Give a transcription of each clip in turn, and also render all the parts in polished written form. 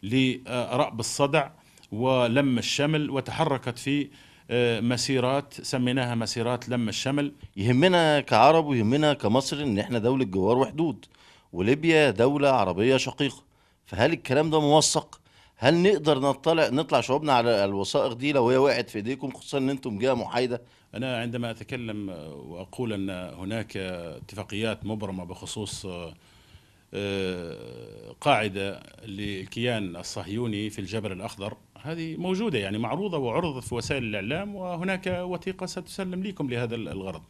لرأب الصدع ولم الشمل، وتحركت في مسيرات سميناها مسيرات لم الشمل. يهمنا كعرب ويهمنا كمصر ان احنا دولة جوار وحدود، وليبيا دولة عربية شقيقة. فهل الكلام ده موثق؟ هل نقدر نطلع شعوبنا على الوثائق دي لو هي وقعت في ايديكم، خصوصا ان انتم جهة محايدة؟ أنا عندما أتكلم وأقول أن هناك اتفاقيات مبرمة بخصوص قاعدة للكيان الصهيوني في الجبل الأخضر، هذه موجودة يعني معروضة وعرضت في وسائل الإعلام، وهناك وثيقة ستسلم لكم لهذا الغرض.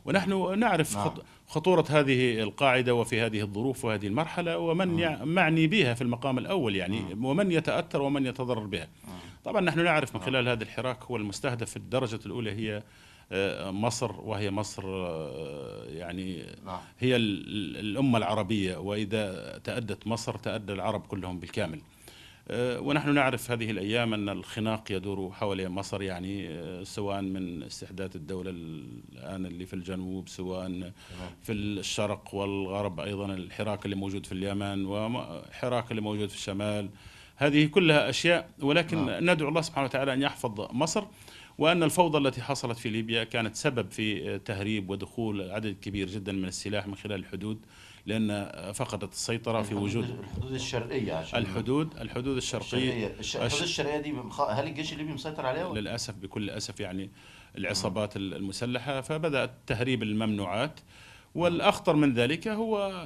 ونحن نعرف نعم. خطورة هذه القاعدة وفي هذه الظروف وهذه المرحلة، ومن مم. معني بها في المقام الأول يعني، مم. ومن يتأثر ومن يتضرر بها. مم. طبعا نحن نعرف من نعم. خلال هذا الحراك هو المستهدف في الدرجة الأولى هي مصر، وهي مصر يعني نعم. هي الأمة العربية، وإذا تأدت مصر تأدى العرب كلهم بالكامل. ونحن نعرف هذه الأيام أن الخناق يدور حول مصر يعني، سواء من استحداث الدولة الآن اللي في الجنوب، سواء تمام. في الشرق والغرب، أيضا الحراك اللي موجود في اليمن وحراك اللي موجود في الشمال. هذه كلها أشياء، ولكن نعم. ندعو الله سبحانه وتعالى أن يحفظ مصر، وأن الفوضى التي حصلت في ليبيا كانت سبب في تهريب ودخول عدد كبير جدا من السلاح من خلال الحدود، لأن فقدت السيطرة في وجود الحدود الشرقية عشان الحدود الشرقية. الحدود الشرقية دي هل الجيش الليبي مسيطر عليها ولا؟ للأسف بكل أسف يعني مم. العصابات المسلحة، فبدأت تهريب الممنوعات، والأخطر من ذلك هو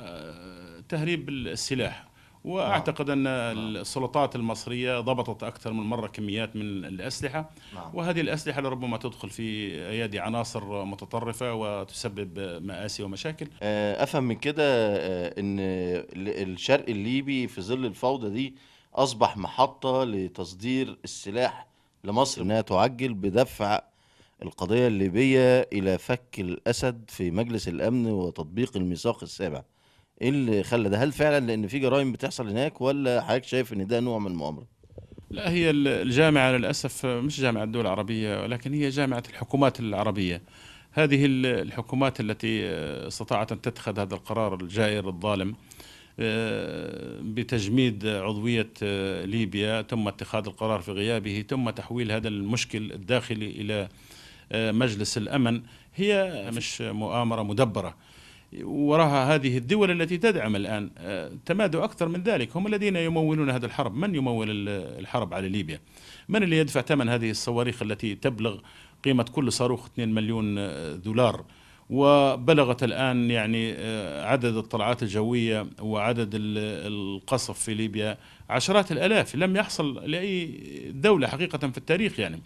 تهريب السلاح. نعم. وأعتقد أن نعم. السلطات المصرية ضبطت أكثر من مرة كميات من الأسلحة، نعم. وهذه الأسلحة لربما تدخل في أيادي عناصر متطرفة وتسبب مآسي ومشاكل. افهم من كده ان الشرق الليبي في ظل الفوضى دي اصبح محطة لتصدير السلاح لمصر، انها تعجل بدفع القضية الليبية الى فك الاسد في مجلس الامن وتطبيق الميثاق السابع. ايه اللي خلى ده؟ هل فعلا لان في جرائم بتحصل هناك، ولا حضرتك شايف ان ده نوع من المؤامرة؟ لا، هي الجامعة للأسف مش جامعة الدول العربية، ولكن هي جامعة الحكومات العربية. هذه الحكومات التي استطاعت أن تتخذ هذا القرار الجائر الظالم بتجميد عضوية ليبيا، ثم اتخاذ القرار في غيابه، ثم تحويل هذا المشكل الداخلي إلى مجلس الأمن، هي مش مؤامرة مدبرة. وراها هذه الدول التي تدعم الآن تمادوا أكثر من ذلك، هم الذين يمولون هذا الحرب. من يمول الحرب على ليبيا؟ من اللي يدفع ثمن هذه الصواريخ التي تبلغ قيمة كل صاروخ 2 مليون دولار؟ وبلغت الآن يعني عدد الطلعات الجوية وعدد القصف في ليبيا عشرات الآلاف، لم يحصل لأي دولة حقيقة في التاريخ يعني.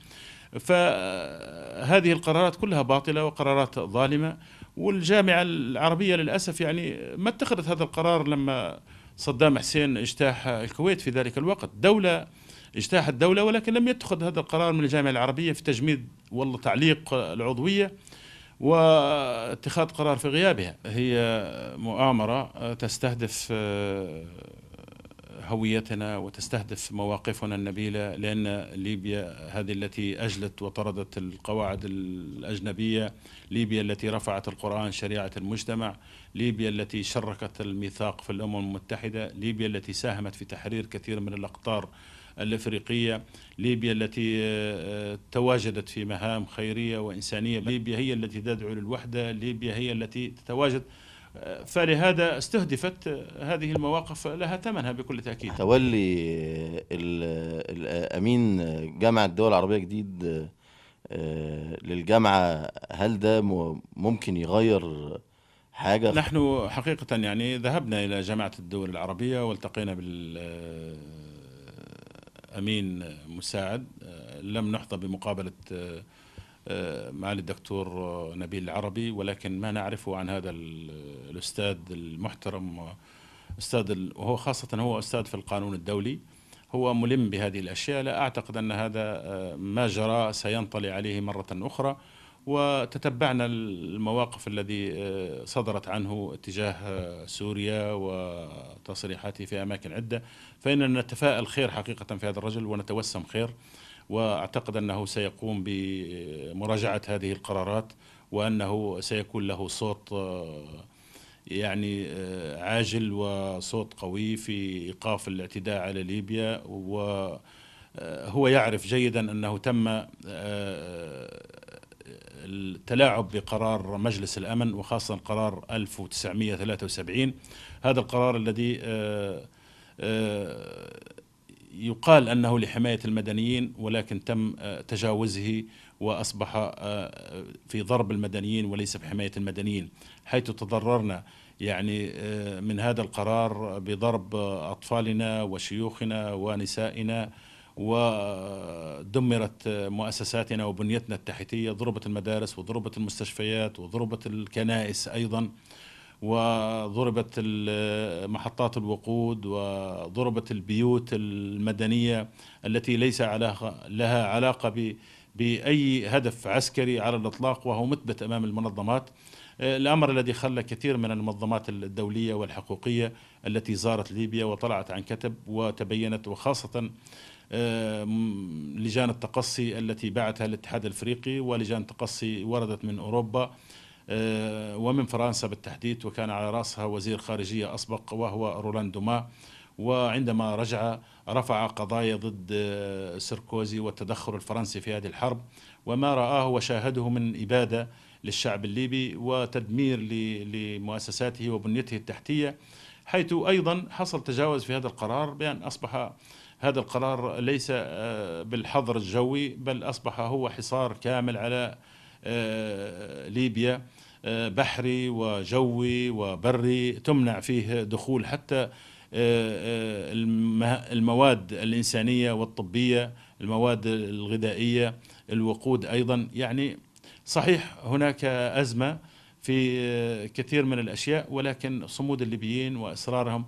فهذه القرارات كلها باطلة وقرارات ظالمة، والجامعة العربية للأسف يعني ما اتخذت هذا القرار لما صدام حسين اجتاح الكويت في ذلك الوقت. دولة اجتاحت الدولة، ولكن لم يتخذ هذا القرار من الجامعة العربية في تجميد والله تعليق العضوية واتخاذ قرار في غيابها. هي مؤامرة تستهدف هويتنا وتستهدف مواقفنا النبيلة، لأن ليبيا هذه التي أجلت وطردت القواعد الأجنبية، ليبيا التي رفعت القرآن شريعة المجتمع، ليبيا التي شركت الميثاق في الأمم المتحدة، ليبيا التي ساهمت في تحرير كثير من الأقطار الإفريقية، ليبيا التي تواجدت في مهام خيرية وإنسانية، ليبيا هي التي تدعو للوحدة، ليبيا هي التي تتواجد. فلهذا استهدفت هذه المواقف، لها ثمنها بكل تأكيد. تولي الأمين جامعة الدول العربية جديد للجامعة، هل ده ممكن يغير حاجة؟ نحن حقيقة يعني ذهبنا إلى جامعة الدول العربية والتقينا بالأمين مساعد، لم نحظى بمقابلة معالي الدكتور نبيل العربي، ولكن ما نعرفه عن هذا الأستاذ المحترم، وهو خاصة هو أستاذ في القانون الدولي، هو ملم بهذه الأشياء. لا أعتقد أن هذا ما جرى سينطلي عليه مرة أخرى. وتتبعنا المواقف الذي صدرت عنه تجاه سوريا وتصريحاته في أماكن عدة، فإننا نتفائل خير حقيقة في هذا الرجل ونتوسم خير، وأعتقد أنه سيقوم بمراجعة هذه القرارات، وأنه سيكون له صوت يعني عاجل وصوت قوي في إيقاف الاعتداء على ليبيا، وهو يعرف جيدا أنه تم التلاعب بقرار مجلس الأمن، وخاصة قرار 1973. هذا القرار الذي يقال أنه لحماية المدنيين، ولكن تم تجاوزه وأصبح في ضرب المدنيين وليس في حماية المدنيين، حيث تضررنا يعني من هذا القرار بضرب أطفالنا وشيوخنا ونسائنا، ودمرت مؤسساتنا وبنيتنا التحتية، ضربت المدارس وضربت المستشفيات وضربت الكنائس أيضا، وضربت محطات الوقود، وضربت البيوت المدنية التي ليس لها علاقة بأي هدف عسكري على الإطلاق، وهو مثبت أمام المنظمات. الأمر الذي خلى كثير من المنظمات الدولية والحقوقية التي زارت ليبيا وطلعت عن كتب وتبينت، وخاصة لجان التقصي التي بعثها الاتحاد الافريقي، ولجان تقصي وردت من اوروبا ومن فرنسا بالتحديد، وكان على راسها وزير خارجيه اسبق وهو رولان دوما، وعندما رجع رفع قضايا ضد ساركوزي والتدخل الفرنسي في هذه الحرب، وما رآه وشاهده من إبادة للشعب الليبي وتدمير لمؤسساته وبنيته التحتية، حيث أيضا حصل تجاوز في هذا القرار، بأن أصبح هذا القرار ليس بالحظر الجوي، بل أصبح هو حصار كامل على ليبيا، بحري وجوي وبري، تمنع فيه دخول حتى المواد الإنسانية والطبية، المواد الغذائية، الوقود أيضا. يعني صحيح هناك أزمة في كثير من الأشياء، ولكن صمود الليبيين وإصرارهم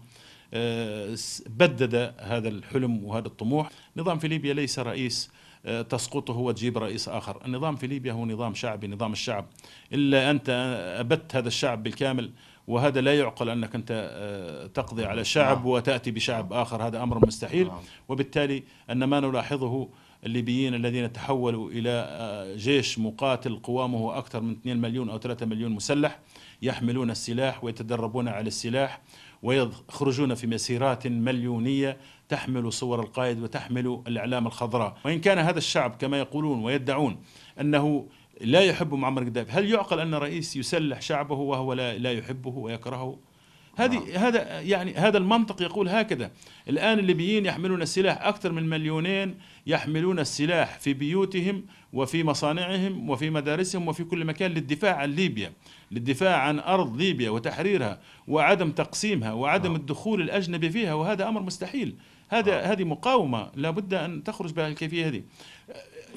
بدد هذا الحلم وهذا الطموح. نظام في ليبيا ليس رئيس تسقطه وتجيب رئيس آخر، النظام في ليبيا هو نظام شعبي، نظام الشعب، إلا أنت أبدت هذا الشعب بالكامل، وهذا لا يعقل أنك أنت تقضي على الشعب وتأتي بشعب آخر، هذا أمر مستحيل. وبالتالي أن ما نلاحظه الليبيين الذين تحولوا إلى جيش مقاتل قوامه أكثر من 2 مليون أو 3 مليون مسلح، يحملون السلاح ويتدربون على السلاح ويخرجون في مسيرات مليونية تحمل صور القائد وتحمل الإعلام الخضراء. وإن كان هذا الشعب كما يقولون ويدعون أنه لا يحب معمر القذافي، هل يعقل أن رئيس يسلح شعبه وهو لا يحبه ويكرهه؟ هذا المنطق يقول هكذا. الآن الليبيين يحملون السلاح، أكثر من 2 مليون يحملون السلاح في بيوتهم وفي مصانعهم وفي مدارسهم وفي كل مكان للدفاع عن ليبيا، للدفاع عن أرض ليبيا وتحريرها وعدم تقسيمها وعدم الدخول الأجنبي فيها، وهذا أمر مستحيل. هذه مقاومة لا بد أن تخرج بها الكيفية هذه.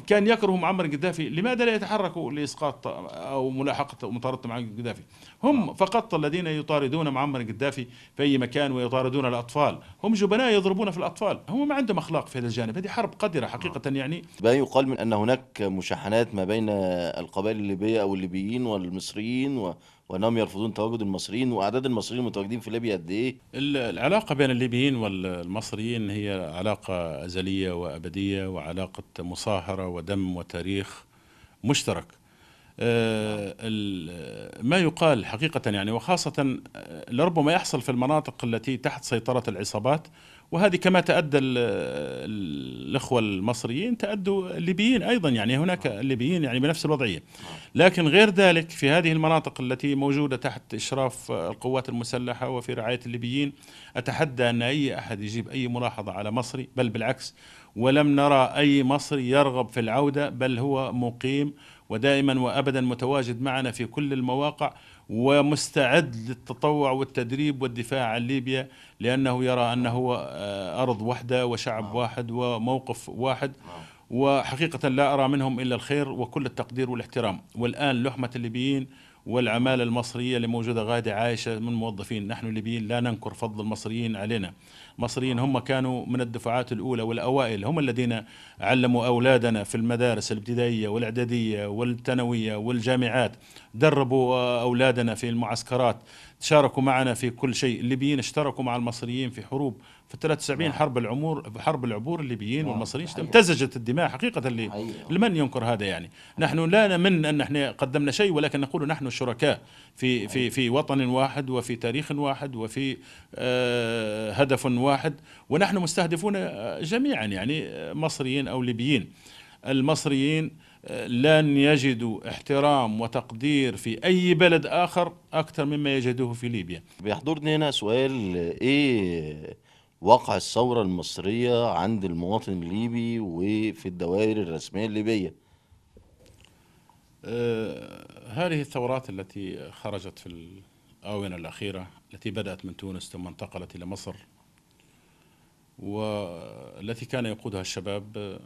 كان يكره معمر القذافي، لماذا لا يتحركوا لإسقاط أو ملاحقة مطاردة معمر القذافي؟ هم فقط الذين يطاردون معمر القذافي في أي مكان ويطاردون الأطفال، هم جبناء يضربون في الأطفال، هم ما عندهم أخلاق في هذا الجانب. هذه حرب قذرة حقيقة. يعني ما يقال من أن هناك مشاحنات ما بين القبائل الليبية أو الليبيين والمصريين، وأنهم يرفضون تواجد المصريين، وأعداد المصريين المتواجدين في ليبيا قد إيه؟ العلاقة بين الليبيين والمصريين هي علاقة أزلية وأبدية، وعلاقة مصاهرة ودم وتاريخ مشترك. ما يقال حقيقة يعني، وخاصة لربما يحصل في المناطق التي تحت سيطرة العصابات، وهذه كما تأدى الإخوة المصريين تأدوا الليبيين أيضا، يعني هناك الليبيين يعني بنفس الوضعية. لكن غير ذلك في هذه المناطق التي موجودة تحت إشراف القوات المسلحة وفي رعاية الليبيين، أتحدى أن أي أحد يجيب أي ملاحظة على مصري، بل بالعكس، ولم نرى أي مصري يرغب في العودة، بل هو مقيم ودائما وأبدا متواجد معنا في كل المواقع، ومستعد للتطوع والتدريب والدفاع عن ليبيا، لأنه يرى أنه أرض واحدة وشعب واحد وموقف واحد. وحقيقة لا أرى منهم إلا الخير وكل التقدير والاحترام. والآن لحمة الليبيين والعمالة المصرية اللي موجودة غادة عايشة من موظفين، نحن الليبيين لا ننكر فضل المصريين علينا. المصريين هم كانوا من الدفعات الأولى والأوائل، هم الذين علموا أولادنا في المدارس الابتدائية والإعدادية والثانوية والجامعات، دربوا أولادنا في المعسكرات، شاركوا معنا في كل شيء. الليبيين اشتركوا مع المصريين في حروب في 73 حرب العبور الليبيين والمصريين حقيقة. امتزجت الدماء حقيقة حقيقة. لمن ينكر هذا يعني. نحن لا نمن أن احنا قدمنا شيء، ولكن نقول نحن شركاء في وطن واحد وفي تاريخ واحد وفي هدف واحد، ونحن مستهدفون جميعا يعني مصريين أو ليبيين. المصريين لن يجدوا احترام وتقدير في أي بلد آخر أكثر مما يجدوه في ليبيا. بيحضرني هنا سؤال، ايه واقع الثورة المصرية عند المواطن الليبي وفي الدوائر الرسمية الليبية؟ هذه الثورات التي خرجت في الآونة الأخيرة، التي بدأت من تونس ثم انتقلت إلى مصر، والتي كان يقودها الشباب.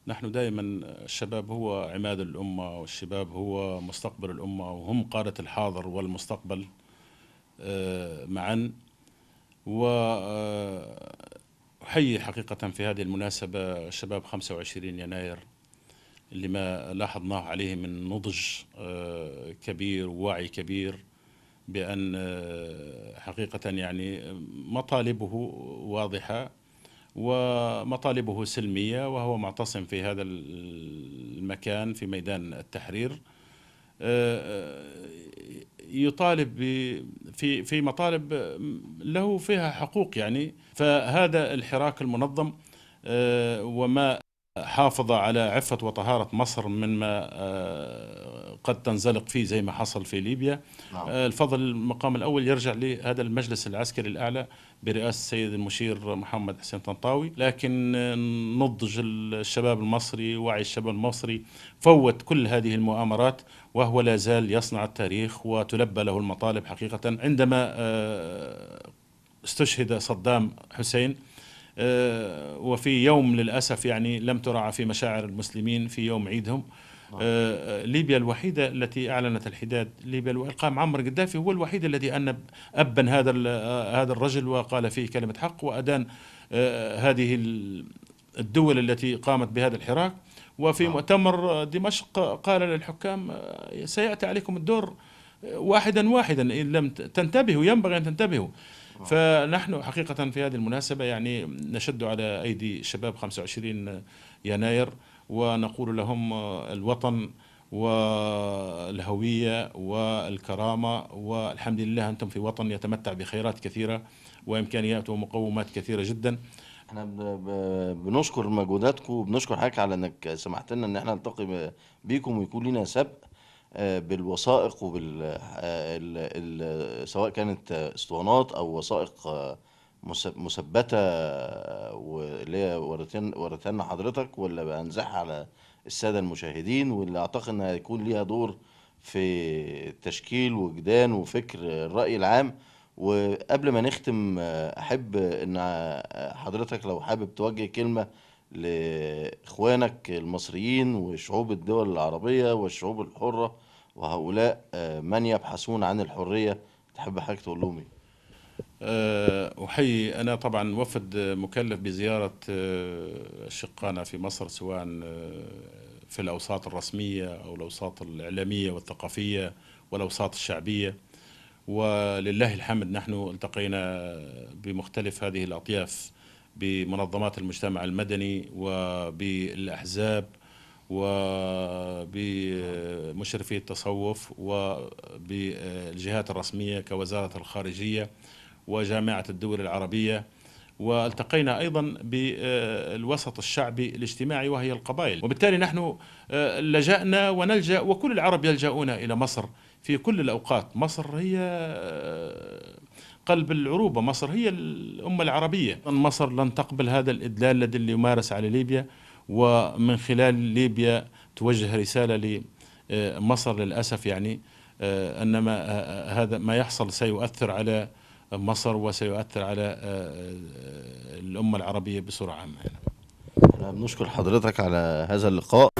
نحن دائما الشباب هو عماد الأمة، والشباب هو مستقبل الأمة، وهم قادة الحاضر والمستقبل معا. وأحيي حقيقة في هذه المناسبة شباب 25 يناير اللي ما لاحظناه عليه من نضج كبير ووعي كبير، بأن حقيقة يعني مطالبه واضحة ومطالبه سلمية، وهو معتصم في هذا المكان في ميدان التحرير، يطالب في مطالب له فيها حقوق يعني. فهذا الحراك المنظم وما حافظ على عفة وطهارة مصر مما قد تنزلق فيه زي ما حصل في ليبيا. الفضل المقام الأول يرجع لهذا المجلس العسكري الأعلى برئاسة السيد المشير محمد حسين طنطاوي، لكن نضج الشباب المصري، وعي الشباب المصري فوت كل هذه المؤامرات، وهو لا زال يصنع التاريخ وتلبى له المطالب حقيقة. عندما استشهد صدام حسين وفي يوم للأسف يعني لم تراعى في مشاعر المسلمين في يوم عيدهم، ليبيا الوحيدة التي أعلنت الحداد، ليبيا وإلقاء معمر القذافي، هو الوحيد الذي أبن هذا الرجل وقال فيه كلمة حق، وأدان هذه الدول التي قامت بهذا الحراك. وفي مؤتمر دمشق قال للحكام سيأتي عليكم الدور واحدا واحدا إن لم تنتبهوا، ينبغي أن تنتبهوا. فنحن حقيقة في هذه المناسبة يعني نشد على أيدي شباب 25 يناير ونقول لهم الوطن والهوية والكرامة، والحمد لله أنتم في وطن يتمتع بخيرات كثيرة وإمكانيات ومقومات كثيرة جدا. احنا بنشكر مجهوداتكم، وبنشكر حضرتك على انك سمحت لنا ان احنا نلتقي بيكم ويكون لنا سبق بالوثائق سواء كانت اسطوانات او وثائق مثبته، واللي هي وريتها لنا حضرتك، ولا بنزعها على الساده المشاهدين، واللي اعتقد انها هيكون ليها دور في تشكيل وجدان وفكر الرأي العام. وقبل ما نختم احب ان حضرتك لو حابب توجه كلمة لاخوانك المصريين وشعوب الدول العربية والشعوب الحرة وهؤلاء من يبحثون عن الحرية، تحب حضرتك تقول لهم ايه؟ أحيي. أنا طبعا وفد مكلف بزيارة أشقائنا في مصر، سواء في الأوساط الرسمية أو الأوساط الإعلامية والثقافية والأوساط الشعبية، ولله الحمد نحن التقينا بمختلف هذه الأطياف، بمنظمات المجتمع المدني وبالأحزاب وبمشرفي التصوف وبالجهات الرسمية كوزارة الخارجية وجامعة الدول العربية، والتقينا أيضا بالوسط الشعبي الاجتماعي وهي القبائل. وبالتالي نحن لجأنا ونلجأ، وكل العرب يلجأون إلى مصر في كل الأوقات. مصر هي قلب العروبة، مصر هي الأمة العربية. مصر لن تقبل هذا الإدلال الذي يمارس على ليبيا، ومن خلال ليبيا توجه رسالة لمصر للأسف يعني أن هذا ما يحصل سيؤثر على مصر وسيؤثر على الأمة العربية بصورة عامة. احنا بنشكر حضرتك على هذا اللقاء.